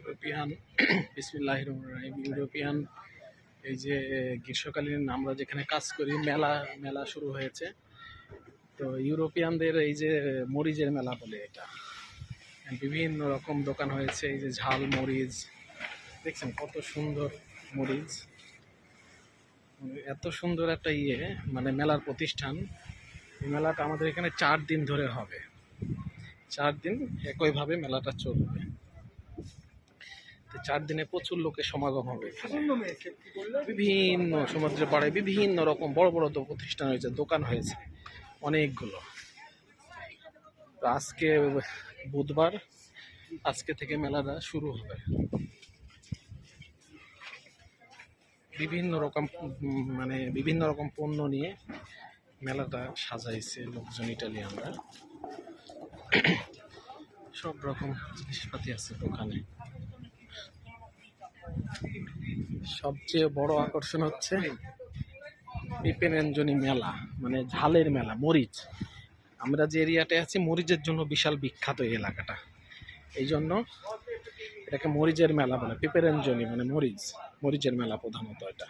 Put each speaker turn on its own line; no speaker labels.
European বিসমিল্লাহির রহমানির রহিম। European এই যে গ্রীষ্মকালীন আমরা যেখানে কাজ করি মেলা মেলা শুরু হয়েছে। তো ইউরোপিয়ানদের এই যে মরিচের মেলা বলে এটা, বিভিন্ন রকম দোকান হয়েছে। এই যে ঝাল মরিচ দেখছেন কত সুন্দর মরিচ, এত সুন্দর একটা মানে মেলার প্রতিষ্ঠান। এই মেলাটা আমাদের এখানে 4 দিন ধরে হবে, 4 দিন একইভাবে মেলাটা চলবে। 4 দিনে প্রচুর লোকের সমাগম হবে। বিভিন্ন সমুদ্রের পাড়ে বিভিন্ন রকম বড় বড় প্রতিষ্ঠান হয়েছে, দোকান হয়েছে অনেকগুলো। তো আজকে বুধবার, আজকে থেকে মেলাটা শুরু হবে। বিভিন্ন রকম পণ্য নিয়ে মেলাটা সাজাইছে লোকজন, ইটালিয়ানরা। সব রকম জিনিসপাতি আছে দোকানে। সবচেয়ে বড় আকর্ষণ হচ্ছে পেপেরঞ্জনি মেলা, মানে ঝালের মেলা। মরিচ, আমরা যে এরিয়াটায় আছি মরিচের জন্য বিশাল বিখ্যাত এই এলাকাটা, এই জন্য এটাকে মরিচের মেলা বলে। পেপেরঞ্জনি মানে মরিচের মেলা প্রধানত এটা।